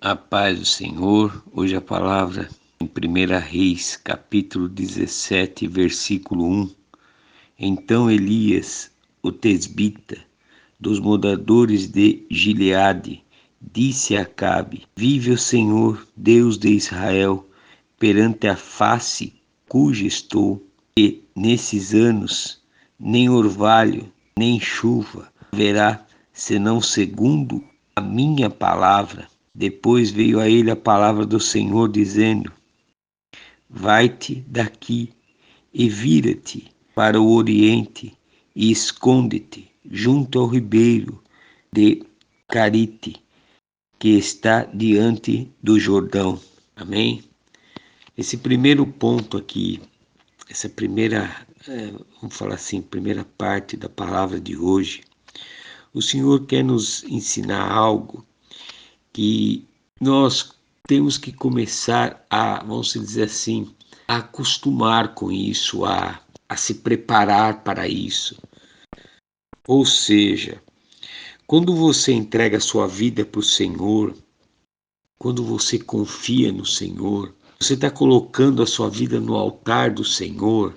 A paz do Senhor, hoje a palavra em 1 Reis, capítulo 17, versículo 1. Então Elias, o tesbita, dos moradores de Gileade, disse a Acabe: Vive o Senhor, Deus de Israel, perante a face cuja estou, e nesses anos nem orvalho, nem chuva haverá, senão segundo a minha palavra. Depois veio a ele a palavra do Senhor, dizendo: Vai-te daqui e vira-te para o oriente e esconde-te junto ao ribeiro de Carite, que está diante do Jordão. Amém? Esse primeiro ponto aqui, essa primeira, vamos falar assim, primeira parte da palavra de hoje, o Senhor quer nos ensinar algo que nós temos que começar a, vamos dizer assim, a acostumar com isso, a se preparar para isso. Ou seja, quando você entrega a sua vida para o Senhor, quando você confia no Senhor, você está colocando a sua vida no altar do Senhor,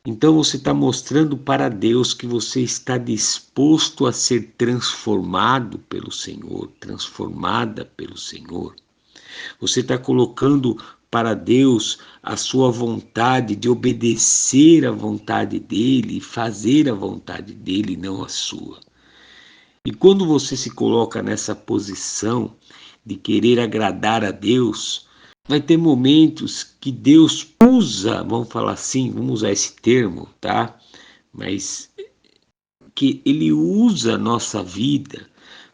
então você está mostrando para Deus que você está disposto a ser transformado pelo Senhor, transformada pelo Senhor. Você está colocando para Deus a sua vontade de obedecer à vontade dEle e fazer a vontade dEle, não a sua. E quando você se coloca nessa posição de querer agradar a Deus, vai ter momentos que Deus usa, vamos falar assim, vamos usar esse termo, tá? Mas que Ele usa a nossa vida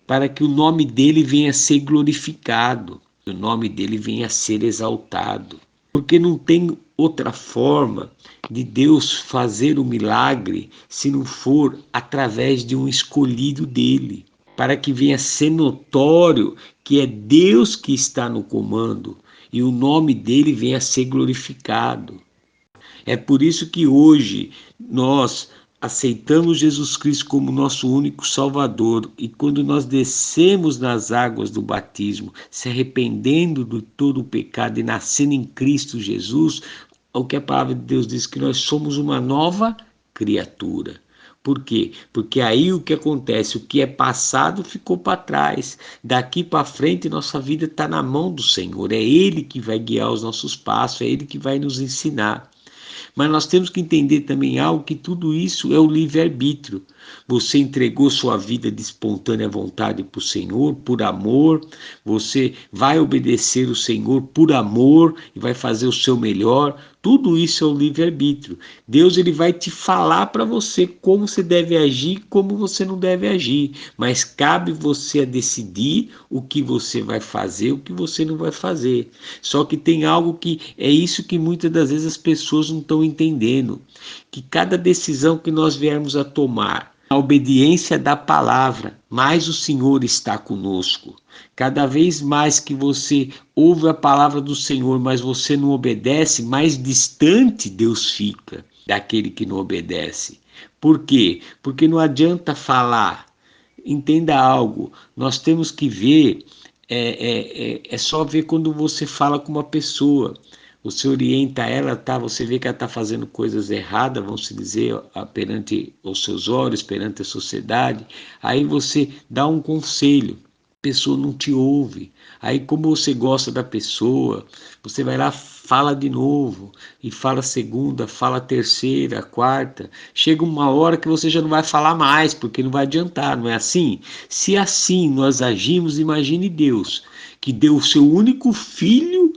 para que o nome dEle venha a ser glorificado, que o nome dEle venha a ser exaltado. Porque não tem outra forma de Deus fazer o milagre se não for através de um escolhido dEle, para que venha a ser notório que é Deus que está no comando e o nome dEle venha a ser glorificado. É por isso que hoje nós aceitamos Jesus Cristo como nosso único Salvador, e quando nós descemos nas águas do batismo, se arrependendo de todo o pecado e nascendo em Cristo Jesus, o que a palavra de Deus diz, que nós somos uma nova criatura. Por quê? Porque aí o que acontece? O que é passado ficou para trás. Daqui para frente, nossa vida está na mão do Senhor. É Ele que vai guiar os nossos passos, é Ele que vai nos ensinar. Mas nós temos que entender também algo, que tudo isso é o livre-arbítrio. Você entregou sua vida de espontânea vontade para o Senhor, por amor. Você vai obedecer o Senhor por amor e vai fazer o seu melhor. Tudo isso é o livre-arbítrio. Deus, ele vai te falar para você como você deve agir, como você não deve agir. Mas cabe você a decidir o que você vai fazer, o que você não vai fazer. Só que tem algo que é isso que muitas das vezes as pessoas não estão entendendo. Que cada decisão que nós viermos a tomar, a obediência da palavra, mais o Senhor está conosco. Cada vez mais que você ouve a palavra do Senhor, mas você não obedece, mais distante Deus fica daquele que não obedece. Por quê? Porque não adianta falar. Entenda algo, nós temos que ver, é só ver quando você fala com uma pessoa. Você orienta ela, tá? Você vê que ela está fazendo coisas erradas, vamos dizer, perante os seus olhos, perante a sociedade. Aí você dá um conselho, a pessoa não te ouve. Aí, como você gosta da pessoa, você vai lá, fala de novo, e fala segunda, fala terceira, quarta. Chega uma hora que você já não vai falar mais, porque não vai adiantar, não é assim? Se assim nós agimos, imagine Deus, que deu o seu único filho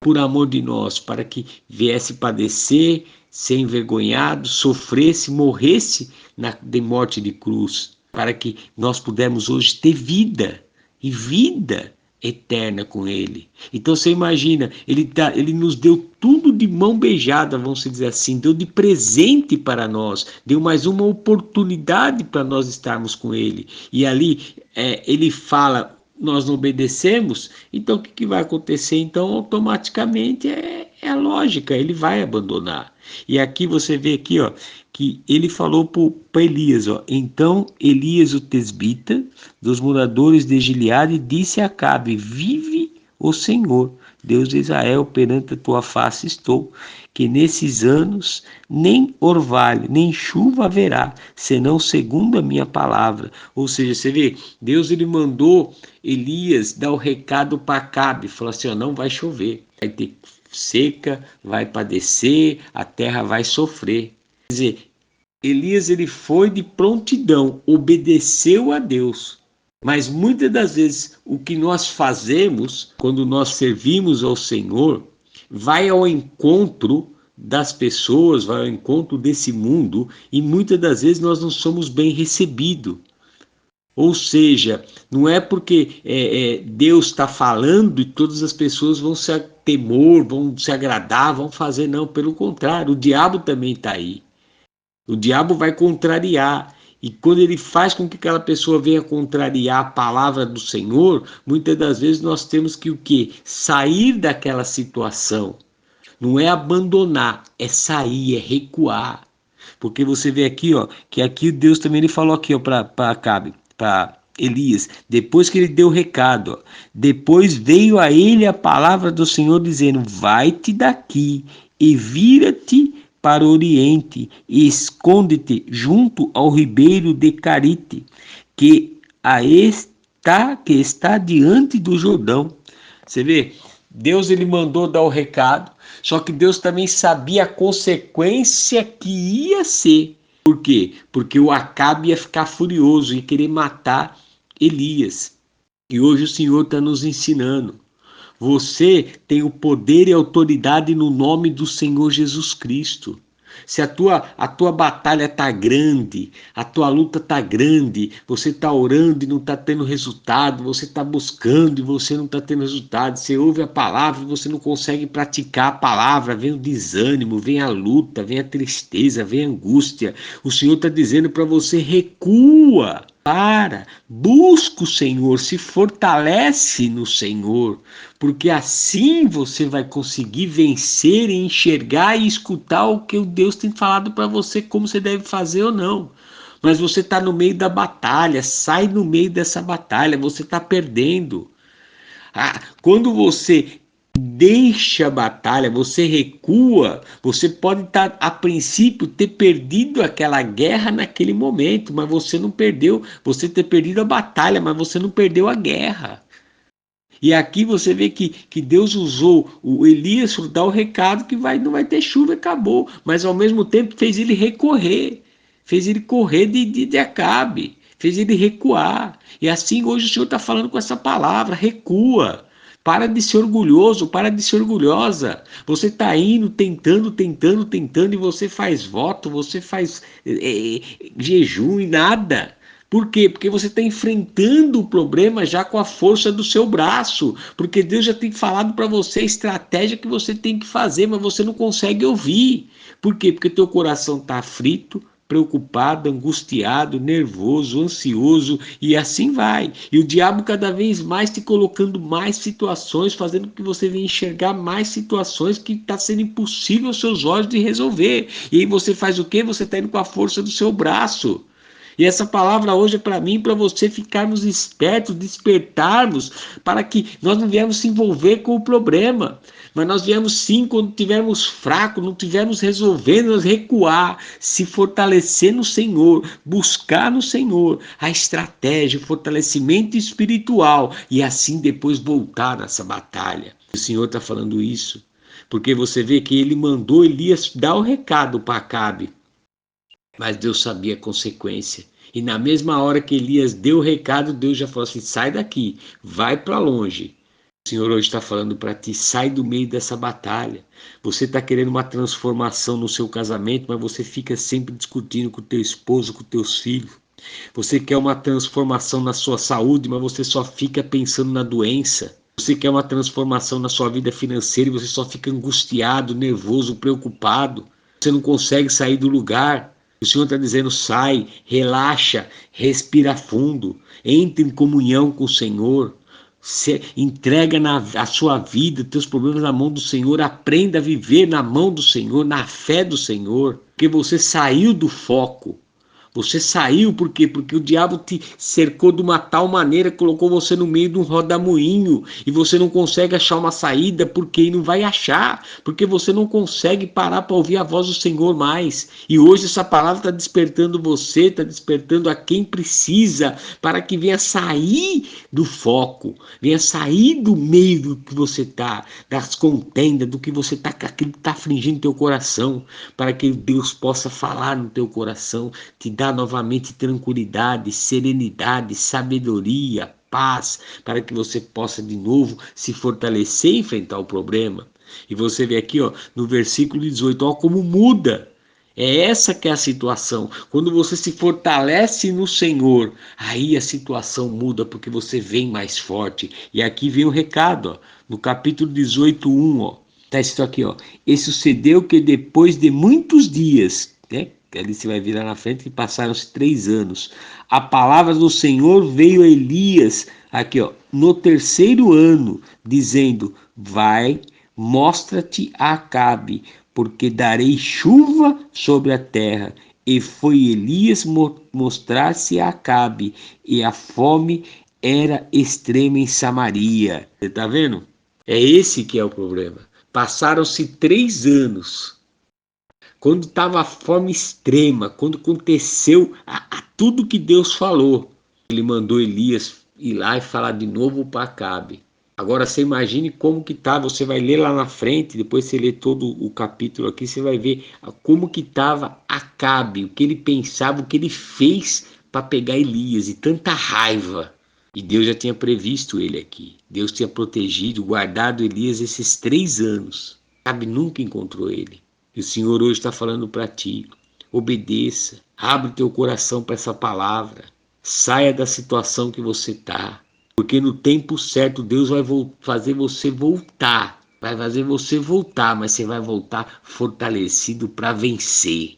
por amor de nós, para que viesse padecer, ser envergonhado, sofresse, morresse de morte de cruz, para que nós pudéssemos hoje ter vida, e vida eterna com Ele. Então você imagina, Ele nos deu tudo de mão beijada, vamos dizer assim, deu de presente para nós, deu mais uma oportunidade para nós estarmos com Ele. E ali Ele fala nós não obedecemos, então o que vai acontecer? Então, automaticamente é a lógica, ele vai abandonar. E aqui você vê aqui, ó, que ele falou para Elias, ó, então Elias o tesbita, dos moradores de Gileade, disse a Acabe: vive o Senhor, Deus de Israel, perante a tua face estou, que nesses anos nem orvalho, nem chuva haverá, senão segundo a minha palavra. Ou seja, você vê, Deus ele mandou Elias dar o recado para Acabe, falou assim, ó, não vai chover, vai ter seca, vai padecer, a terra vai sofrer. Quer dizer, Elias ele foi de prontidão, obedeceu a Deus. Mas muitas das vezes o que nós fazemos quando nós servimos ao Senhor vai ao encontro das pessoas, vai ao encontro desse mundo e muitas das vezes nós não somos bem recebidos. Ou seja, não é porque Deus está falando e todas as pessoas vão se temor, vão se agradar, vão fazer, não. Pelo contrário, o diabo também está aí. O diabo vai contrariar. E quando ele faz com que aquela pessoa venha contrariar a palavra do Senhor, muitas das vezes nós temos que o quê? Sair daquela situação. Não é abandonar, é sair, é recuar. Porque você vê aqui, ó, que aqui Deus também ele falou aqui, ó, para Acabe, para Elias, depois que ele deu o recado, ó, depois veio a ele a palavra do Senhor dizendo: vai-te daqui e vira-te para o oriente e esconde-te junto ao ribeiro de Carite, que está diante do Jordão. Você vê, Deus ele mandou dar o recado, só que Deus também sabia a consequência que ia ser. Por quê? Porque o Acabe ia ficar furioso e querer matar Elias. E hoje o Senhor está nos ensinando. Você tem o poder e autoridade no nome do Senhor Jesus Cristo. Se a tua batalha está grande, a tua luta está grande, você está orando e não está tendo resultado, você está buscando e você não está tendo resultado, você ouve a palavra e você não consegue praticar a palavra, vem o desânimo, vem a luta, vem a tristeza, vem a angústia. O Senhor está dizendo para você: recua. Busca o Senhor, se fortalece no Senhor, porque assim você vai conseguir vencer e enxergar e escutar o que o Deus tem falado para você, como você deve fazer ou não. Mas você está no meio da batalha, sai no meio dessa batalha, você está perdendo. Quando você deixa a batalha, você recua, você pode estar, a princípio, ter perdido aquela guerra naquele momento, mas você não perdeu, você ter perdido a batalha, mas você não perdeu a guerra. E aqui você vê que Deus usou o Elias para dar o recado que não vai ter chuva e acabou, mas ao mesmo tempo fez ele recorrer, fez ele correr de Acabe, fez ele recuar. E assim hoje o Senhor está falando com essa palavra: recua. Para de ser orgulhoso, para de ser orgulhosa. Você está indo, tentando, e você faz voto, você faz jejum e nada. Por quê? Porque você está enfrentando o problema já com a força do seu braço. Porque Deus já tem falado para você a estratégia que você tem que fazer, mas você não consegue ouvir. Por quê? Porque teu coração está aflito, preocupado, angustiado, nervoso, ansioso e assim vai. E o diabo cada vez mais te colocando mais situações, fazendo com que você venha enxergar mais situações que está sendo impossível aos seus olhos de resolver. E aí você faz o quê? Você está indo com a força do seu braço. E essa palavra hoje é para mim, para você ficarmos espertos, despertarmos, para que nós não viemos se envolver com o problema. Mas nós viemos sim, quando tivermos fraco, não tivermos resolvendo, nós recuar, se fortalecer no Senhor, buscar no Senhor a estratégia, o fortalecimento espiritual e assim depois voltar nessa batalha. O Senhor está falando isso, porque você vê que ele mandou Elias dar o recado para Acabe. Mas Deus sabia a consequência. E na mesma hora que Elias deu o recado, Deus já falou assim: sai daqui, vai para longe. O Senhor hoje está falando para ti: sai do meio dessa batalha. Você está querendo uma transformação no seu casamento, mas você fica sempre discutindo com o teu esposo, com os teus filhos. Você quer uma transformação na sua saúde, mas você só fica pensando na doença. Você quer uma transformação na sua vida financeira e você só fica angustiado, nervoso, preocupado. Você não consegue sair do lugar. O Senhor está dizendo: sai, relaxa, respira fundo, entre em comunhão com o Senhor. Entrega a sua vida, teus problemas na mão do Senhor. Aprenda a viver na mão do Senhor, na fé do Senhor. Porque você saiu do foco. Você saiu por quê? Porque o diabo te cercou de uma tal maneira, colocou você no meio de um rodamuinho e você não consegue achar uma saída, porque não vai achar, porque você não consegue parar para ouvir a voz do Senhor mais. E hoje essa palavra está despertando você, está despertando a quem precisa, para que venha sair do foco, venha sair do meio do que você está, das contendas, do que você está, aquilo que está afligindo teu coração, para que Deus possa falar no teu coração, te dar novamente tranquilidade, serenidade, sabedoria, paz, para que você possa de novo se fortalecer e enfrentar o problema. E você vê aqui, ó, no versículo 18, ó, como muda. É essa que é a situação. Quando você se fortalece no Senhor, aí a situação muda, porque você vem mais forte. E aqui vem o recado, ó, no capítulo 18, 1, ó, está escrito aqui, ó, e sucedeu que depois de muitos dias, né? Ali você vai virar na frente, que passaram-se 3 anos. A palavra do Senhor veio a Elias, aqui, ó, no 3º ano, dizendo: vai, mostra-te a Acabe, porque darei chuva sobre a terra. E foi Elias mostrar-se a Acabe, e a fome era extrema em Samaria. Você está vendo? É esse que é o problema. Passaram-se 3 anos. Quando estava a fome extrema, quando aconteceu tudo que Deus falou, ele mandou Elias ir lá e falar de novo para Acabe. Agora você imagine como que estava, você vai ler lá na frente, depois você lê todo o capítulo aqui, você vai ver como que estava Acabe, o que ele pensava, o que ele fez para pegar Elias, e tanta raiva. E Deus já tinha previsto ele aqui. Deus tinha protegido, guardado Elias esses 3 anos. Acabe nunca encontrou ele. E o Senhor hoje está falando para ti: obedeça, abre teu coração para essa palavra, saia da situação que você está, porque no tempo certo Deus vai fazer você voltar, mas você vai voltar fortalecido para vencer.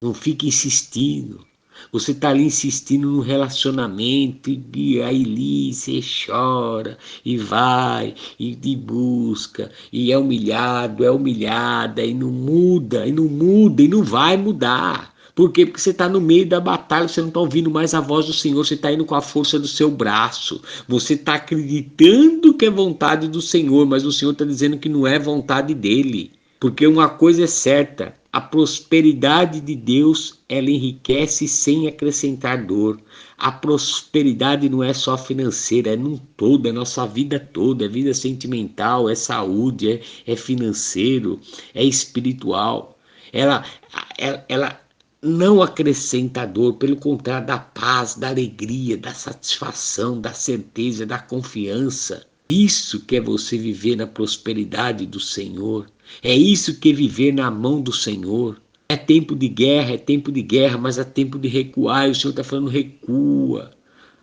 Não fique insistindo. Você está ali insistindo no relacionamento, e aí você chora, e vai, e busca, e é humilhado, é humilhada, e não muda, e não vai mudar. Por quê? Porque você está no meio da batalha, você não está ouvindo mais a voz do Senhor, você está indo com a força do seu braço, você está acreditando que é vontade do Senhor, mas o Senhor está dizendo que não é vontade dele. Porque uma coisa é certa: a prosperidade de Deus, ela enriquece sem acrescentar dor. A prosperidade não é só financeira, é num todo, é nossa vida toda, é vida sentimental, é saúde, é financeiro, é espiritual. Ela não acrescenta dor, pelo contrário, dá paz, da alegria, da satisfação, da certeza, da confiança. Isso que é você viver na prosperidade do Senhor. É isso que é viver na mão do Senhor. É tempo de guerra, mas é tempo de recuar. E o Senhor está falando: recua.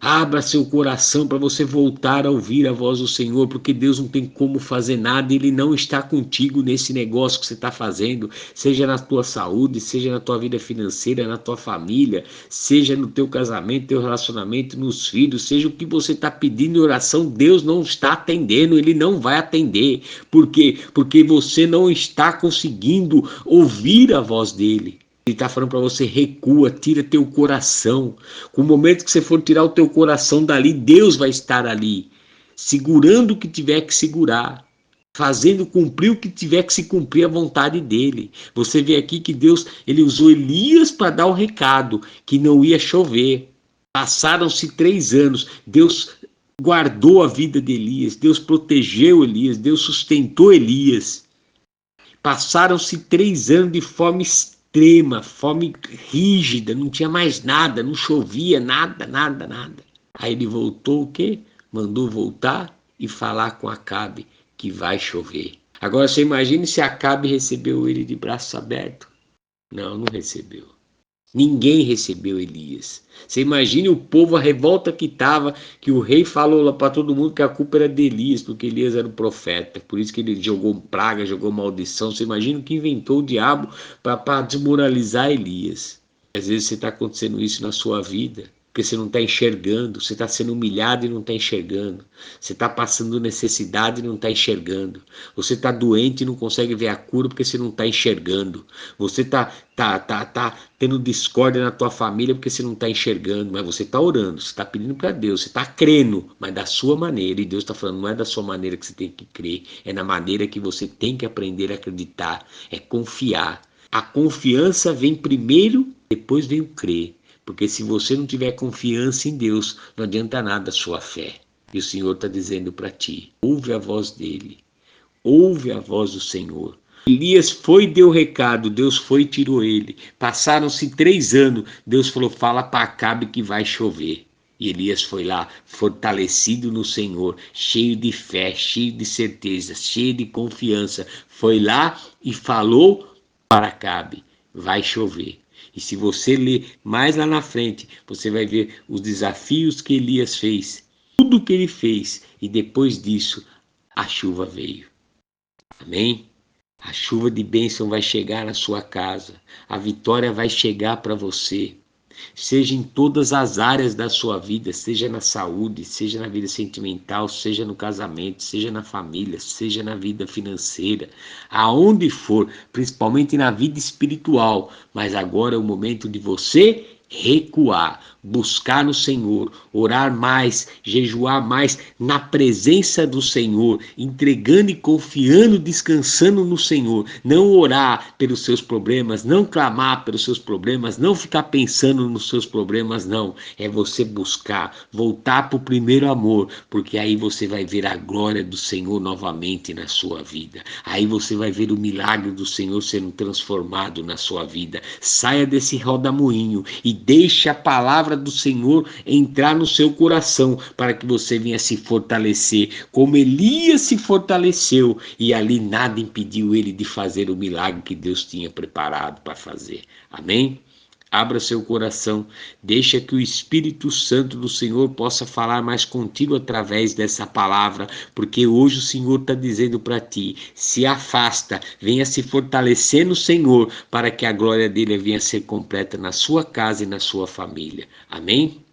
Abra seu coração para você voltar a ouvir a voz do Senhor, porque Deus não tem como fazer nada, Ele não está contigo nesse negócio que você está fazendo, seja na tua saúde, seja na tua vida financeira, na tua família, seja no teu casamento, teu relacionamento, nos filhos, seja o que você está pedindo em oração, Deus não está atendendo, Ele não vai atender. Por quê? Porque você não está conseguindo ouvir a voz dEle. Ele está falando para você: recua, tira teu coração. Com o momento que você for tirar o teu coração dali, Deus vai estar ali, segurando o que tiver que segurar, fazendo cumprir o que tiver que se cumprir a vontade dele. Você vê aqui que Deus, ele usou Elias para dar o recado que não ia chover. Passaram-se 3 anos, Deus guardou a vida de Elias, Deus protegeu Elias, Deus sustentou Elias. Passaram-se 3 anos de fome extrema, fome rígida, não tinha mais nada, não chovia, nada. Aí ele voltou, o quê? Mandou voltar e falar com Acabe que vai chover. Agora você imagine se Acabe recebeu ele de braços abertos. Não, não recebeu. Ninguém recebeu Elias. Você imagine o povo, a revolta que estava, que o rei falou lá para todo mundo que a culpa era de Elias, porque Elias era o profeta. Por isso que ele jogou praga, jogou maldição. Você imagina o que inventou o diabo para desmoralizar Elias. Às vezes você está acontecendo isso na sua vida. porque você não está enxergando, você está sendo humilhado e não está enxergando, você está passando necessidade e não está enxergando, você está doente e não consegue ver a cura porque você não está enxergando, você tá tendo discórdia na tua família porque você não está enxergando, mas você está orando, você está pedindo para Deus, você está crendo, mas da sua maneira, e Deus está falando, não é da sua maneira que você tem que crer, é na maneira que você tem que aprender a acreditar, é confiar. A confiança vem primeiro, depois vem o crer. Porque se você não tiver confiança em Deus, não adianta nada a sua fé. E o Senhor está dizendo para ti: ouve a voz dele, ouve a voz do Senhor. Elias foi e deu recado, Deus foi e tirou ele. Passaram-se 3 anos, Deus falou: fala para Acabe que vai chover. E Elias foi lá, fortalecido no Senhor, cheio de fé, cheio de certeza, cheio de confiança. Foi lá e falou para Acabe: vai chover. E se você ler mais lá na frente, você vai ver os desafios que Elias fez, tudo que ele fez, e depois disso a chuva veio. Amém? A chuva de bênção vai chegar na sua casa, a vitória vai chegar para você. Seja em todas as áreas da sua vida, seja na saúde, seja na vida sentimental, seja no casamento, seja na família, seja na vida financeira, aonde for, principalmente na vida espiritual. Mas agora é o momento de você recuar, buscar no Senhor, orar mais, jejuar mais na presença do Senhor, entregando e confiando, descansando no Senhor. Não orar pelos seus problemas, não clamar pelos seus problemas, não ficar pensando nos seus problemas, não. É você buscar, voltar para o primeiro amor, porque aí você vai ver a glória do Senhor novamente na sua vida. Aí você vai ver o milagre do Senhor sendo transformado na sua vida. Saia desse rodamuinho e deixe a palavra do Senhor entrar no seu coração para que você venha se fortalecer, como Elias se fortaleceu, e ali nada impediu ele de fazer o milagre que Deus tinha preparado para fazer. Amém? Abra seu coração, deixa que o Espírito Santo do Senhor possa falar mais contigo através dessa palavra, porque hoje o Senhor está dizendo para ti: se afasta, venha se fortalecer no Senhor, para que a glória dele venha ser completa na sua casa e na sua família. Amém?